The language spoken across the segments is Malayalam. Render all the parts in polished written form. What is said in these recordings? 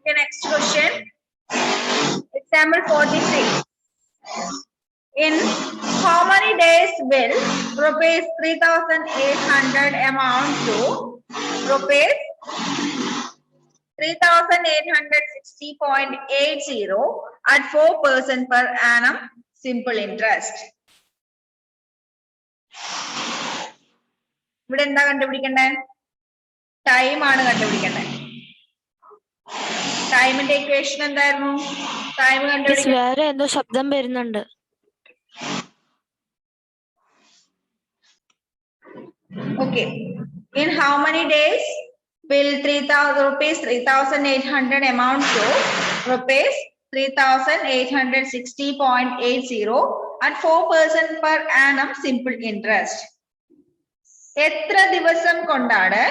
Okay, next question. Example 43. In how many days will rupees 3,800 amount to rupees 3,860.80 at 4% per annum simple interest? ഇവിടെ എന്താ കണ്ടുപിടിക്കണ്ടേ? ടൈം ആണ് കണ്ടുപിടിക്കണ്ടേ. ടൈമിന്റെ ഇക്വേഷൻ എന്തായിരുന്നു? ടൈം കണ്ടുപിടിക്കാൻ വേറെ എന്തോ ശബ്ദം വരുന്നുണ്ട്. Okay. In how many days will 3,800 amount to rupees 3,860.80 at 4% per annum simple interest? എത്ര ദിവസം കൊണ്ടാണ്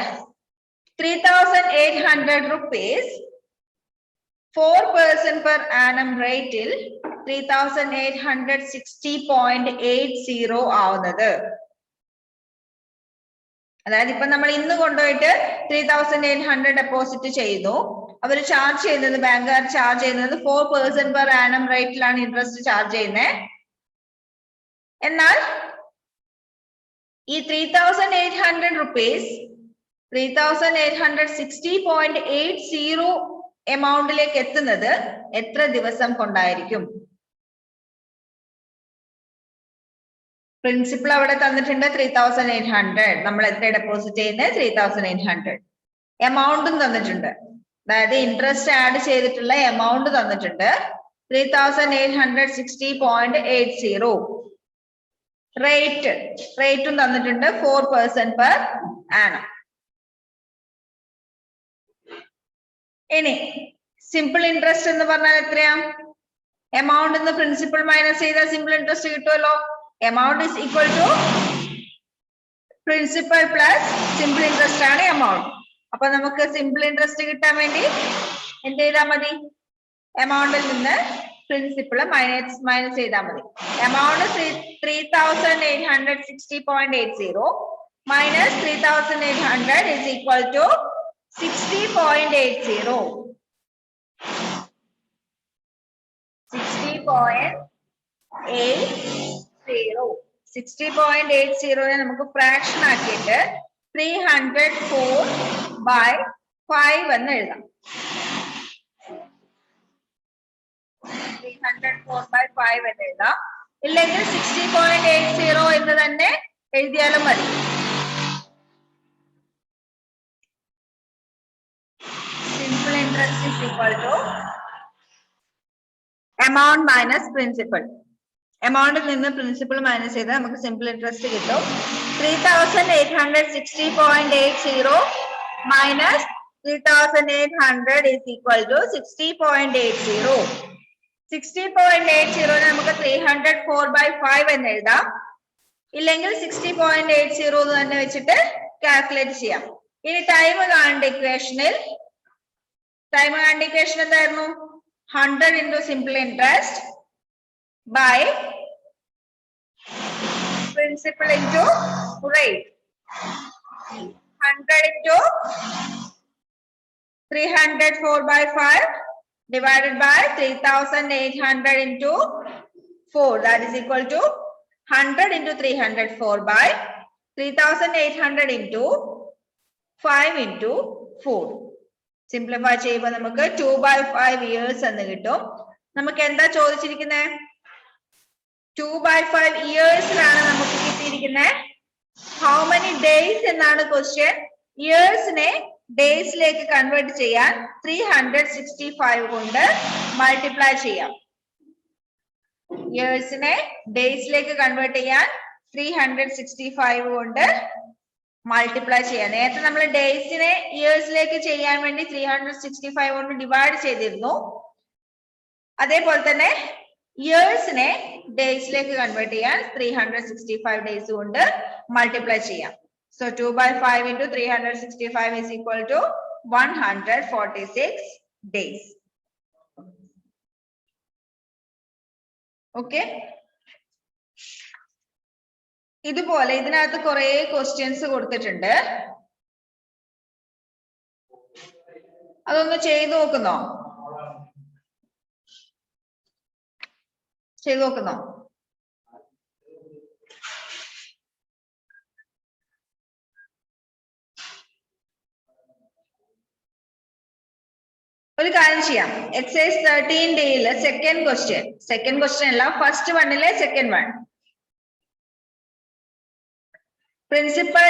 3,800 rupees 4% per annum റേറ്റിൽ 3,860.80 ആവുന്നത്? അതായത് ഇപ്പൊ നമ്മൾ ഇന്ന് കൊണ്ടുപോയിട്ട് 3,800 ഡെപ്പോസിറ്റ് ചെയ്തു. അവർ ചാർജ് ചെയ്യുന്നത്, ബാങ്കുകാർ ചാർജ് ചെയ്യുന്നത് 4% per annum റേറ്റിലാണ് ഇൻട്രസ്റ്റ് ചാർജ് ചെയ്യുന്നത്. എന്നാൽ ഈ 3,800 rupees 3,860.80 എമൗണ്ടിലേക്ക് എത്തുന്നത് എത്ര ദിവസം കൊണ്ടായിരിക്കും? പ്രിൻസിപ്പൽ അവിടെ തന്നിട്ടുണ്ട് 3,800. നമ്മൾ എത്ര ഡെപ്പോസിറ്റ് ചെയ്യുന്നത്? 3,800. എമൗണ്ടും തന്നിട്ടുണ്ട്, അതായത് ഇൻട്രസ്റ്റ് ആഡ് ചെയ്തിട്ടുള്ള എമൗണ്ട് തന്നിട്ടുണ്ട് 3,860.80. റേറ്റും തന്നിട്ടുണ്ട് 4% per annum. ഇനി സിമ്പിൾ ഇൻട്രസ്റ്റ് എന്ന് പറഞ്ഞാൽ എത്രയാ? എമൗണ്ട് എന്ന് പ്രിൻസിപ്പൽ മൈനസ് ചെയ്താൽ സിമ്പിൾ ഇൻട്രസ്റ്റ് കിട്ടുമല്ലോ. Amount is equal to principal plus simple interest ആണ് amount. അപ്പൊ നമുക്ക് simple interest കിട്ടാൻ വേണ്ടി എന്ത് ചെയ്താൽ മതി? എമൗണ്ടിൽ നിന്ന് പ്രിൻസിപ്പൽ മൈനസ് ചെയ്താൽ മതി. Amount 3,860.80 minus 3,800 is equal to 60.80. 60.80 നമുക്ക് ഫ്രാക്ഷൻ ആക്കിയിട്ട് 304/5 എന്ന് എഴുതാം. 304/5 എന്ന് എഴുതാം. ഇല്ലെങ്കിൽ 60.80 എന്ന് തന്നെ എഴുതിയാലും മതി. Simple interest is equal to amount minus principal. എമൗണ്ടിൽ നിന്ന് പ്രിൻസിപ്പൽ മൈനസ് ചെയ്താൽ നമുക്ക് സിമ്പിൾ ഇൻട്രസ്റ്റ് കിട്ടും. 3,860.80 minus 3,800 is equal to 60.80. 60.80 നമുക്ക് 304/5 എന്ന് എഴുതാം. ഇല്ലെങ്കിൽ 60.80 എന്ന് തന്നെ വെച്ചിട്ട് കാൽക്കുലേറ്റ് ചെയ്യാം. ഇനി ടൈം കാണേണ്ട ഇക്വേഷനിൽ എന്തായിരുന്നു? 100 into simple interest by principal into rate. 100 into 304/5 divided by 3,800 into 4, that is equal to 100 into 304 / 3,800 into 5 into 4. Simplify ചെയ്യുമ്പോൾ നമുക്ക് 2/5 years എന്ന് കിട്ടും. നമുക്ക് എന്താ ചോദിച്ചിരിക്കുന്നത്? 2/5 yearsലാണ് നമുക്ക് കിട്ടിയിരിക്കുന്നത്. ഹൗ മെനി ഡേയ്സ് എന്നാണ് ക്വസ്റ്റ്യൻ. ഇയേഴ്സിനെ ഡേയ്സിലേക്ക് കൺവേർട്ട് ചെയ്യാൻ 365 കൊണ്ട് മൾട്ടിപ്ലൈ ചെയ്യാം. ഇയേഴ്സിനെ ഡേയ്സിലേക്ക് കൺവേർട്ട് ചെയ്യാൻ 365 കൊണ്ട് മൾട്ടിപ്ലൈ ചെയ്യാം. നേരത്തെ നമ്മൾ ഡേയ്സിനെ ഇയേഴ്സിലേക്ക് ചെയ്യാൻ വേണ്ടി 365 കൊണ്ട് ഡിവൈഡ് ചെയ്തിരുന്നു. അതേപോലെ തന്നെ ഇയേഴ്സിനെ ഡേയ്സിലേക്ക് കൺവേർട്ട് ചെയ്യാൻ 365 ഡേയ്സ് കൊണ്ട് മൾട്ടിപ്ലൈ ചെയ്യാം. So 2/5 into 365 is equal to 146 days. Okay, ഇതുപോലെ ഇതിനകത്ത് കുറെ ക്വസ്റ്റ്യൻസ് കൊടുത്തിട്ടുണ്ട്. അതൊന്ന് ചെയ്തു നോക്കുന്നോ? ചെയ്തു നോക്കുന്നോ? ഒരു കാര്യം ചെയ്യാം. എക്സൈസ് 13D സെക്കൻഡ് ക്വസ്റ്റ്യൻ അല്ല, ഫസ്റ്റ് വണ്ണിലെ second one. Principal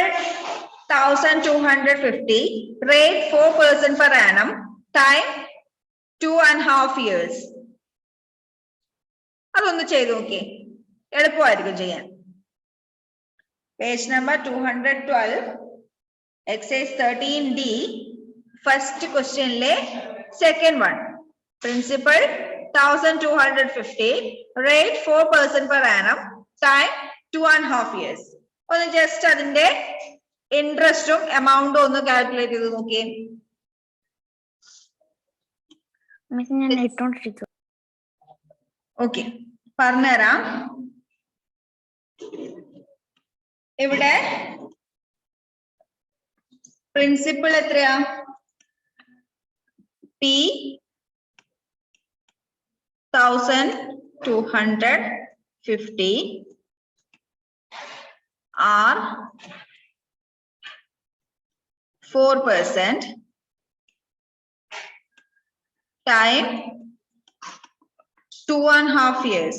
1250, rate 4% per annum, time 2.5 years. അതൊന്ന് ചെയ്തു നോക്കിയേ, എളുപ്പമായിരിക്കും ചെയ്യാൻ. Page number 212, exercise 13D first ക്വസ്റ്റ്യനിലെ second one. Principal 1250, rate 4% per annum, time 2.5 years. ഒന്ന് ജസ്റ്റ് അതിന്റെ ഇൻട്രസ്റ്റും എമൗണ്ടും ഒന്ന് കാൽക്കുലേറ്റ് ചെയ്ത് നോക്കിയേ. ഓക്കെ, പറഞ്ഞുതരാം. ഇവിടെ പ്രിൻസിപ്പൽ എത്രയാ? P 1250 R 4%, time 2.5 years.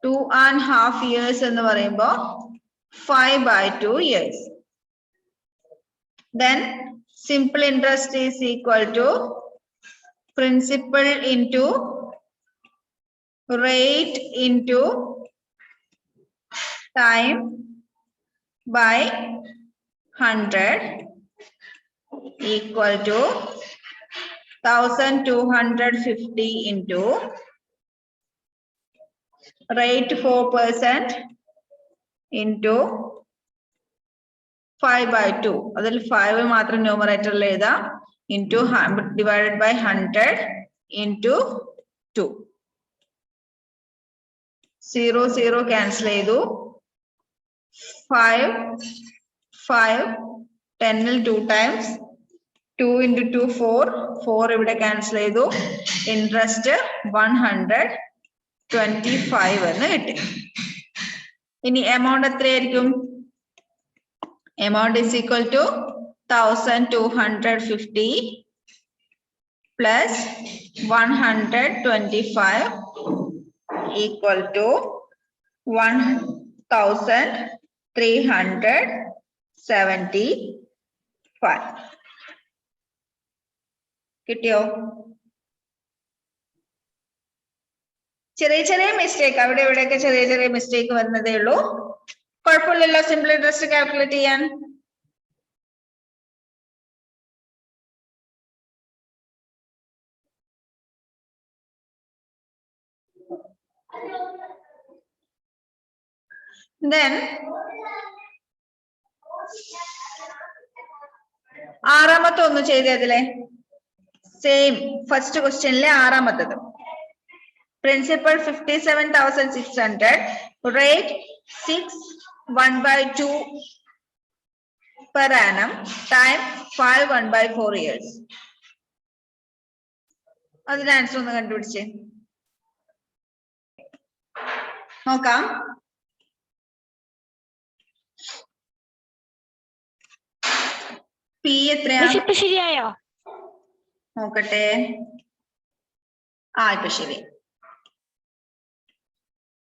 2.5 years എന്ന് പറയുമ്പോ 5/2 years. Then simple interest is equal to principal into rate into time by 100 equal to 1250 into rate 4% into 5/2. അതിൽ 5 മാത്രം ന്യൂമറേറ്ററിൽ എഴുതാം. into divided by 100 into 2. 0 0 cancel ചെയ്തു. 5 5 10 ൽ 2 times 2 into 2 4 4 ഇവിടെ cancel ചെയ്തു. ഇൻട്രസ്റ്റ് 125 എന്ന് കിട്ടി. ഇനി എമൗണ്ട് എത്രയായിരിക്കും? Amount is equal to 1250 plus 125 equal to 1375. കിട്ടിയോ? ചെറിയ ചെറിയ മിസ്റ്റേക്ക് അവിടെ ഇവിടെയൊക്കെ ചെറിയ ചെറിയ മിസ്റ്റേക്ക് വരുന്നതേ ഉള്ളൂ. കുഴപ്പമില്ലല്ലോ സിമ്പിൾ ഇൻട്രസ്റ്റ് കാൽക്കുലേറ്റ് ചെയ്യാൻ. Then ആറാമത്തെ ഒന്ന് ചെയ്തതിലെ സെയിം ഫസ്റ്റ് ക്വസ്റ്റ്യനിലെ ആറാമത്തത്. പ്രിൻസിപ്പൽ 57,600, rate 6/1/2 per annum, time 5/1/4 years. അതിന്റെ ആൻസർ ഒന്ന് കണ്ടുപിടിച്ചേ നോക്കാം. പി എത്രയാ ശരിയായോ നോക്കട്ടെ. ഇപ്പൊ ശരി.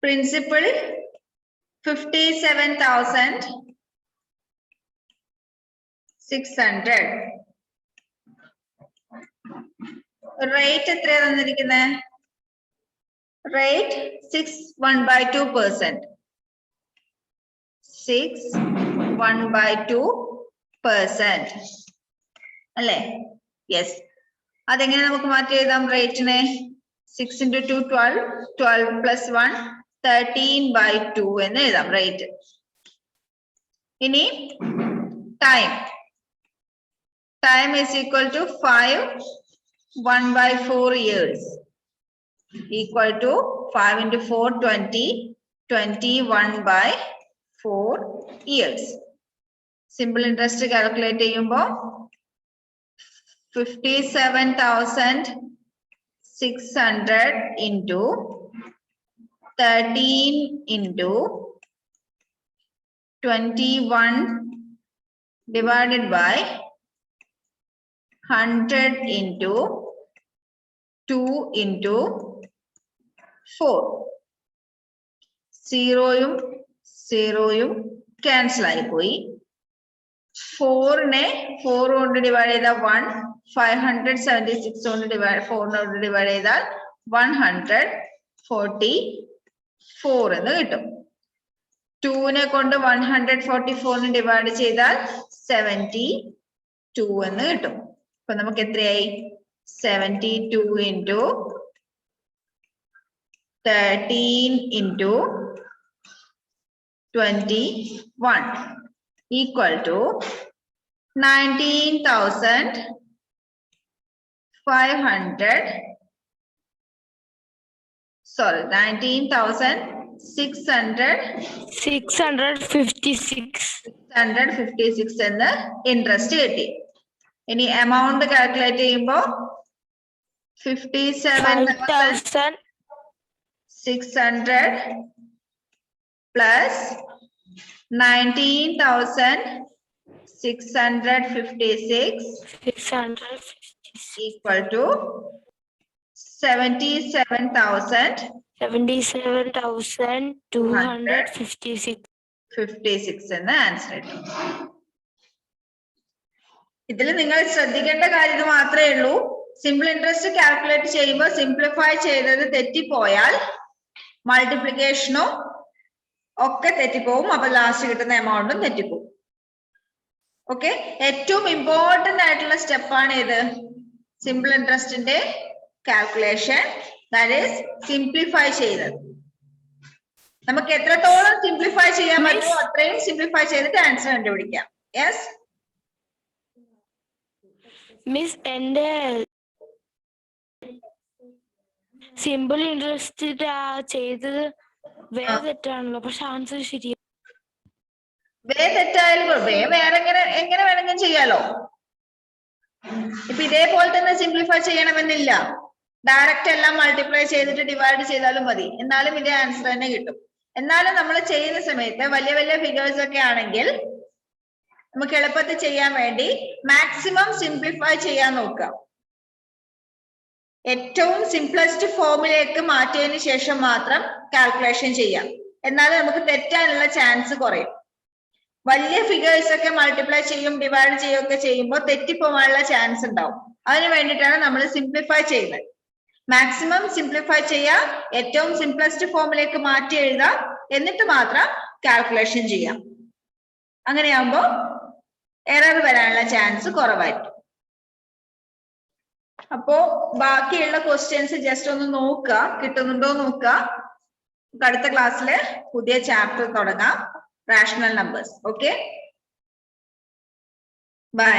പ്രിൻസിപ്പൽ 57,600, റേറ്റ് എത്രയാ തന്നിരിക്കുന്നത്? റേറ്റ് 6/1/2%. 6/1/2% അല്ലേ? യെസ്. അതെങ്ങനെ നമുക്ക് മാറ്റി എഴുതാം റേറ്റിനെ? 6 into 2 12, 12 plus 1 13/2 എന്ന് എഴുതാം റേറ്റ്. ഇനി time is equal to 5/1/4 years equal to 5 into 4 20, 21/4 years. Simple interest calculate ചെയ്യുമ്പോൾ 57,600 into 13 into 21 divided by 100 into 2 into 4. 0യും 0യും cancel ആയി പോയി. 4നെ 4 കൊണ്ട് ഡിവൈഡ് ചെയ്താൽ 1, 576 കൊണ്ട് ഡിവൈഡ് 4 കൊണ്ട് ഡിവൈഡ് ചെയ്താൽ 144 എന്ന് കിട്ടും. 2നെ കൊണ്ട് 144 ഡിവൈഡ് ചെയ്താൽ 72 എന്ന് കിട്ടും. അപ്പൊ നമുക്ക് എത്രയായി? 72 into 13 into 21 equal to 19,656 എന്ന് ഇൻട്രസ്റ്റ് കിട്ടി. ഇനി എമൗണ്ട് കാൽക്കുലേറ്റ് ചെയ്യുമ്പോ 57,600 പ്ലസ് 19,656 equal to 77,256 എന്ന് ആൻസർ കിട്ടും. ഇതിൽ നിങ്ങൾ ശ്രദ്ധിക്കേണ്ട കാര്യം ഇത് മാത്രമേ ഉള്ളൂ. സിമ്പിൾ ഇൻട്രസ്റ്റ് കാൽക്കുലേറ്റ് ചെയ്യുമ്പോൾ സിംപ്ലിഫൈ ചെയ്തത് തെറ്റിപ്പോയാൽ മൾട്ടിപ്ലിക്കേഷനും ഒക്കെ തെറ്റിപ്പോവും. അപ്പൊ ലാസ്റ്റ് കിട്ടുന്ന എമൗണ്ടും തെറ്റിപ്പോവും. ഓക്കെ, ഏറ്റവും ഇമ്പോർട്ടന്റ് ആയിട്ടുള്ള സ്റ്റെപ്പാണ് ഇത് സിമ്പിൾ ഇൻട്രസ്റ്റിന്റെ കാൽക്കുലേഷൻ. ദാറ്റ് ഈസ് സിംപ്ലിഫൈ ചെയ്തത്. നമുക്ക് എത്രത്തോളം സിംപ്ലിഫൈ ചെയ്യാൻ പറ്റുമോ അത്രയും സിംപ്ലിഫൈ ചെയ്തിട്ട് ആൻസർ കണ്ടുപിടിക്കാം. യെസ് മിസ്, എന്റെ സിമ്പിൾ ഇൻട്രസ്റ്റ് ചെയ്തത് വേറെ തെറ്റാണല്ലോ, പക്ഷെ ആൻസർ ശരിയാ. തെറ്റായാലും വേറെ എങ്ങനെ വേണമെങ്കിലും ചെയ്യാലോ. ഇപ്പൊ ഇതേപോലെ തന്നെ സിംപ്ലിഫൈ ചെയ്യണമെന്നില്ല. ഡയറക്റ്റ് എല്ലാം മൾട്ടിപ്ലൈ ചെയ്തിട്ട് ഡിവൈഡ് ചെയ്താലും മതി. എന്നാലും ഇതിന്റെ ആൻസർ തന്നെ കിട്ടും. എന്നാലും നമ്മൾ ചെയ്യുന്ന സമയത്ത് വലിയ വലിയ ഫിഗേഴ്സ് ഒക്കെ ആണെങ്കിൽ നമുക്ക് എളുപ്പത്തിൽ ചെയ്യാൻ വേണ്ടി മാക്സിമം സിംപ്ലിഫൈ ചെയ്യാൻ നോക്കാം. ഏറ്റവും സിംപ്ലസ്റ്റ് ഫോമിലേക്ക് മാറ്റിയതിന് ശേഷം മാത്രം കാൽക്കുലേഷൻ ചെയ്യാം. എന്നാലും നമുക്ക് തെറ്റാനുള്ള ചാൻസ് കുറയും. വലിയ ഫിഗേഴ്സ് ഒക്കെ മൾട്ടിപ്ലൈ ചെയ്യും ഡിവൈഡ് ചെയ്യും ഒക്കെ ചെയ്യുമ്പോൾ തെറ്റിപ്പോവാനുള്ള ചാൻസ് ഉണ്ടാവും. അതിന് വേണ്ടിയിട്ടാണ് നമ്മൾ സിംപ്ലിഫൈ ചെയ്യുന്നത്. മാക്സിമം സിംപ്ലിഫൈ ചെയ്യാം, ഏറ്റവും സിംപ്ലസ്റ്റ് ഫോമിലേക്ക് മാറ്റി എഴുതാം, എന്നിട്ട് മാത്രം കാൽക്കുലേഷൻ ചെയ്യാം. അങ്ങനെയാകുമ്പോൾ എറർ വരാനുള്ള ചാൻസ് കുറവായിരിക്കും. അപ്പോ ബാക്കിയുള്ള ക്വസ്റ്റ്യൻസ് ജസ്റ്റ് ഒന്ന് നോക്കുക, കിട്ടുന്നുണ്ടോ നോക്കുക. അടുത്ത ക്ലാസ്സില് പുതിയ ചാപ്റ്റർ തുടങ്ങാം, റാഷണൽ നമ്പേഴ്സ്. Okay, by.